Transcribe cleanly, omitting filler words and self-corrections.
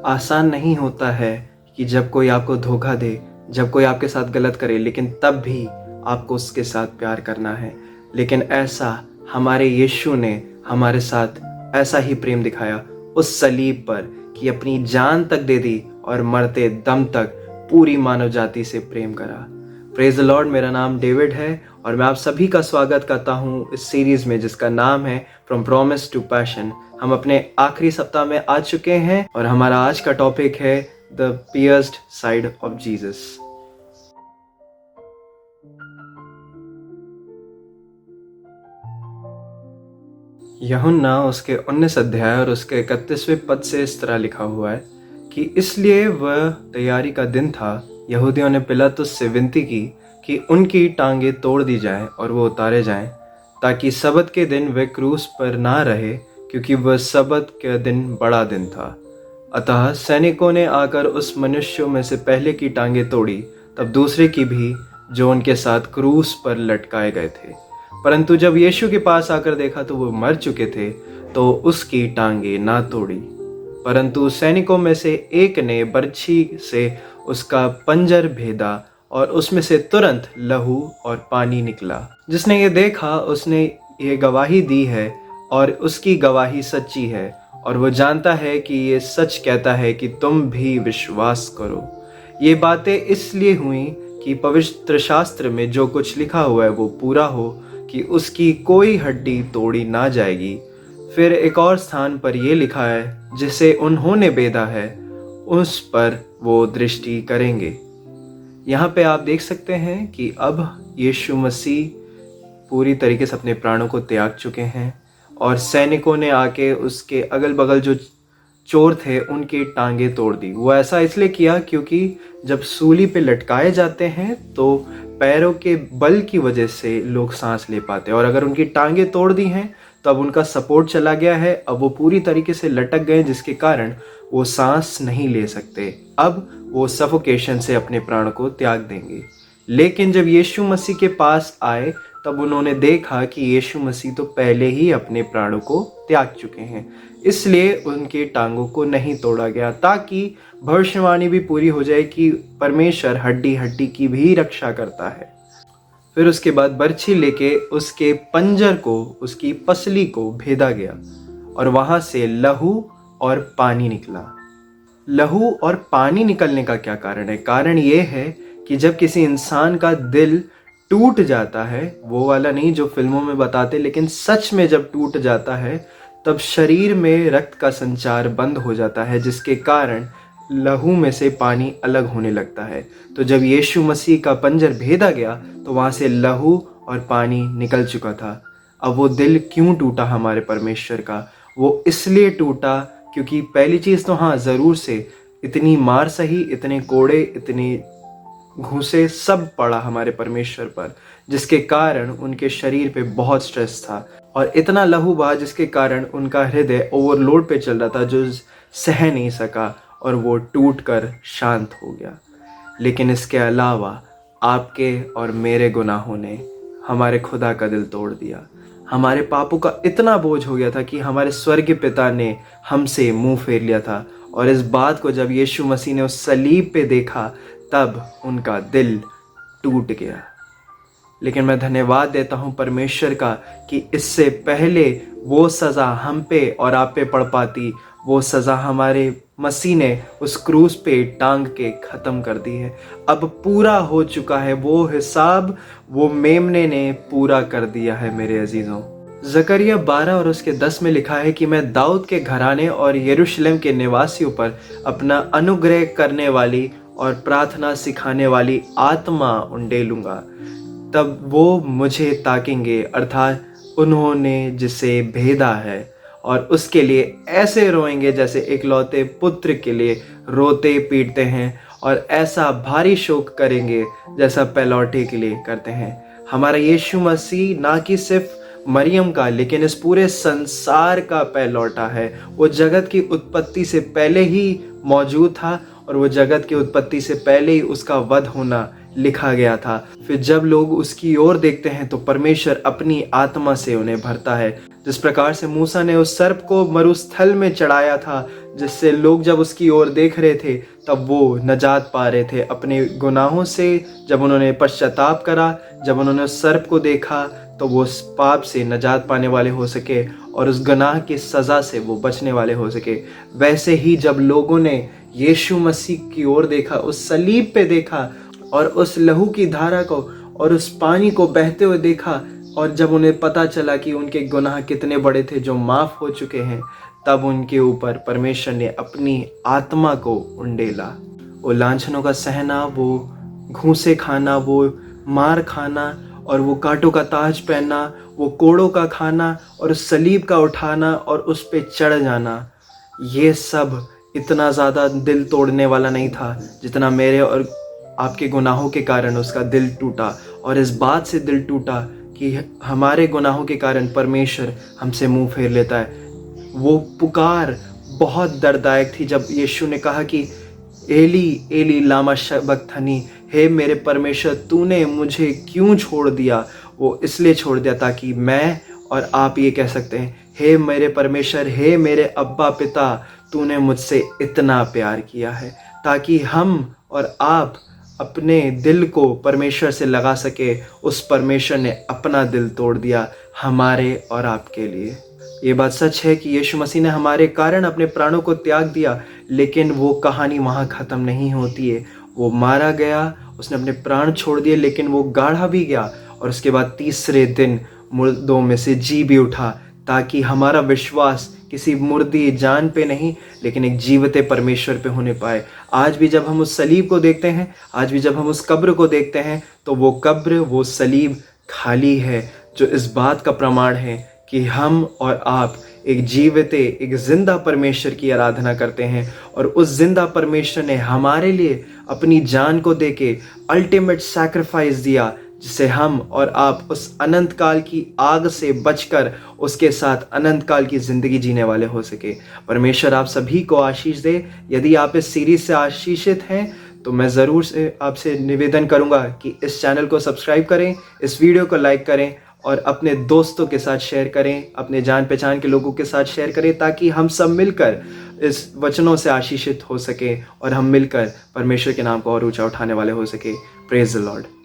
आसान नहीं होता है कि जब कोई आपको धोखा दे, जब कोई आपके साथ गलत करे, लेकिन तब भी आपको उसके साथ प्यार करना है। लेकिन ऐसा हमारे यीशु ने हमारे साथ ऐसा ही प्रेम दिखाया उस सलीब पर कि अपनी जान तक दे दी और मरते दम तक पूरी मानव जाति से प्रेम करा। Praise the Lord. मेरा नाम डेविड है और मैं आप सभी का स्वागत करता हूँ इस सीरीज में जिसका नाम है फ्रॉम प्रॉमिस टू पैशन। हम अपने आखिरी सप्ताह में आ चुके हैं और हमारा आज का टॉपिक है the pierced side of Jesus. यूहन्ना उसके 19 अध्याय और उसके 31वें पद से इस तरह लिखा हुआ है कि इसलिए वह तैयारी का दिन था। यहूदियों ने पिलातुस से विनती की कि उनकी टांगें तोड़ दी जाएं और वो उतारे जाएं, ताकि सबत के दिन वे क्रूस पर ना रहे, क्योंकि वह सबत का दिन बड़ा दिन था। अतः सैनिकों ने आकर उस मनुष्यों में से पहले की टांगें तोड़ी, तब दूसरे की भी, जो उनके साथ क्रूस पर लटकाए गए थे। परंतु जब यीशु के पास आकर देखा तो वो मर चुके थे, तो उसकी टांगें ना तोड़ी। परंतु सैनिकों में से एक ने बर्छी से उसका पंजर भेदा और उसमें से तुरंत लहू और पानी निकला। जिसने ये देखा उसने ये गवाही दी है और उसकी गवाही सच्ची है, और वो जानता है कि ये सच कहता है कि तुम भी विश्वास करो। ये बातें इसलिए हुई कि पवित्र शास्त्र में जो कुछ लिखा हुआ है वो पूरा हो, कि उसकी कोई हड्डी तोड़ी ना जाएगी। फिर एक और स्थान पर यह लिखा है, जिसे उन्होंने बेधा है उस पर वो दृष्टि करेंगे। यहाँ पे आप देख सकते हैं कि अब यीशु मसीह पूरी तरीके से अपने प्राणों को त्याग चुके हैं और सैनिकों ने आके उसके अगल बगल जो चोर थे उनकी टांगें तोड़ दी। वो ऐसा इसलिए किया क्योंकि जब सूली पे लटकाए जाते हैं तो पैरों के बल की वजह से लोग सांस ले पाते हैं, और अगर उनकी टांगें तोड़ दी हैं तो अब उनका सपोर्ट चला गया है। अब वो पूरी तरीके से लटक गए, जिसके कारण वो सांस नहीं ले सकते। अब वो सफोकेशन से अपने प्राण को त्याग देंगे। लेकिन जब यीशु मसीह के पास आए तब उन्होंने देखा कि यीशु मसीह तो पहले ही अपने प्राणों को त्याग चुके हैं, इसलिए उनके टांगों को नहीं तोड़ा गया, ताकि भविष्यवाणी भी पूरी हो जाए कि परमेश्वर हड्डी हड्डी की भी रक्षा करता है। फिर उसके बाद बर्छी लेके उसके पंजर को, उसकी पसली को भेदा गया और वहां से लहू और पानी निकला। लहू और पानी निकलने का क्या कारण है? कारण ये है कि जब किसी इंसान का दिल टूट जाता है, वो वाला नहीं जो फिल्मों में बताते, लेकिन सच में जब टूट जाता है तब शरीर में रक्त का संचार बंद हो जाता है, जिसके कारण लहू में से पानी अलग होने लगता है। तो जब यीशु मसीह का पंजर भेदा गया तो वहाँ से लहू और पानी निकल चुका था। अब वो दिल क्यों टूटा हमारे परमेश्वर का? वो इसलिए टूटा क्योंकि पहली चीज़ तो हाँ, ज़रूर से इतनी मार सही, इतने कोड़े, इतने घूसे सब पड़ा हमारे परमेश्वर पर, जिसके कारण उनके शरीर पे बहुत स्ट्रेस था और इतना लहू बहा जिसके कारण उनका हृदय ओवरलोड पे चल रहा था, जो सह नहीं सका और वो टूट कर शांत हो गया। लेकिन इसके अलावा आपके और मेरे गुनाहों ने हमारे खुदा का दिल तोड़ दिया। हमारे पापों का इतना बोझ हो गया था कि हमारे स्वर्गीय पिता ने हमसे मुंह फेर लिया था, और इस बात को जब यीशु मसीह ने उस सलीब पे देखा तब उनका दिल टूट गया। लेकिन मैं धन्यवाद देता हूँ परमेश्वर का कि इससे पहले वो सज़ा हम पे और आप पे पड़ पाती, वो सज़ा हमारे मसीह ने उस क्रूस पे टांग के ख़त्म कर दी है। अब पूरा हो चुका है वो हिसाब, वो मेमने ने पूरा कर दिया है मेरे अजीज़ों। ज़करिया 12 और उसके 10 में लिखा है कि मैं दाऊद के घराने और यरूशलेम के निवासियों पर अपना अनुग्रह करने वाली और प्रार्थना सिखाने वाली आत्मा उंडेलूंगा। तब वो मुझे ताकेंगे, अर्थात उन्होंने जिसे भेदा है, और उसके लिए ऐसे रोएंगे जैसे इकलौते पुत्र के लिए रोते पीटते हैं, और ऐसा भारी शोक करेंगे जैसा पहलौठे के लिए करते हैं। हमारा यीशु मसीह ना कि सिर्फ मरियम का, लेकिन इस पूरे संसार का पहलौठा है। वो जगत की उत्पत्ति से पहले ही मौजूद था, और वो जगत की उत्पत्ति से पहले ही उसका वध होना लिखा गया था। फिर जब लोग उसकी ओर देखते हैं तो परमेश्वर अपनी आत्मा से उन्हें भरता है। जिस प्रकार से मूसा ने उस सर्प को मरुस्थल में चढ़ाया था, जिससे लोग जब उसकी ओर देख रहे थे तब वो नजात पा रहे थे अपने गुनाहों से। जब उन्होंने पश्चाताप करा, जब उन्होंने उस सर्प को देखा, तो वो उस पाप से नजात पाने वाले हो सके और उस गुनाह की सज़ा से वो बचने वाले हो सके। वैसे ही जब लोगों ने यीशु मसीह की ओर देखा, उस सलीब पे देखा और उस लहू की धारा को और उस पानी को बहते हुए देखा, और जब उन्हें पता चला कि उनके गुनाह कितने बड़े थे जो माफ़ हो चुके हैं, तब उनके ऊपर परमेश्वर ने अपनी आत्मा को उंडेला। वो लांछनों का सहना, वो घूंसे खाना, वो मार खाना और वो कांटों का ताज पहनना, वो कोड़ों का खाना और उस सलीब का उठाना और उस पे चढ़ जाना, ये सब इतना ज़्यादा दिल तोड़ने वाला नहीं था जितना मेरे और आपके गुनाहों के कारण उसका दिल टूटा। और इस बात से दिल टूटा कि हमारे गुनाहों के कारण परमेश्वर हमसे मुंह फेर लेता है। वो पुकार बहुत दर्ददायक थी जब यीशु ने कहा कि एली एली लामा शबक्तनी, हे मेरे परमेश्वर तूने मुझे क्यों छोड़ दिया। वो इसलिए छोड़ दिया ताकि मैं और आप ये कह सकते हैं, हे मेरे परमेश्वर, हे मेरे अब्बा पिता, तूने मुझसे इतना प्यार किया है, ताकि हम और आप अपने दिल को परमेश्वर से लगा सके। उस परमेश्वर ने अपना दिल तोड़ दिया हमारे और आपके लिए। ये बात सच है कि यीशु मसीह ने हमारे कारण अपने प्राणों को त्याग दिया, लेकिन वो कहानी वहाँ ख़त्म नहीं होती है। वो मारा गया, उसने अपने प्राण छोड़ दिए, लेकिन वो गाढ़ा भी गया और उसके बाद तीसरे दिन मुर्दों में से जी भी उठा, ताकि हमारा विश्वास किसी मुर्दी जान पे नहीं लेकिन एक जीवते परमेश्वर पे होने पाए। आज भी जब हम उस सलीब को देखते हैं, आज भी जब हम उस कब्र को देखते हैं, तो वो कब्र, वो सलीब खाली है, जो इस बात का प्रमाण है कि हम और आप एक जीवते, एक जिंदा परमेश्वर की आराधना करते हैं। और उस जिंदा परमेश्वर ने हमारे लिए अपनी जान को देके अल्टीमेट सैक्रिफाइस दिया, जिससे हम और आप उस अनंत काल की आग से बचकर उसके साथ अनंत काल की ज़िंदगी जीने वाले हो सके। परमेश्वर आप सभी को आशीष दे। यदि आप इस सीरीज़ से आशीषित हैं तो मैं ज़रूर से आपसे निवेदन करूंगा कि इस चैनल को सब्सक्राइब करें, इस वीडियो को लाइक करें और अपने दोस्तों के साथ शेयर करें, अपने जान पहचान के लोगों के साथ शेयर करें, ताकि हम सब मिलकर इस वचनों से आशीषित हो सके और हम मिलकर परमेश्वर के नाम को और ऊंचा उठाने वाले हो सके। Praise the Lord.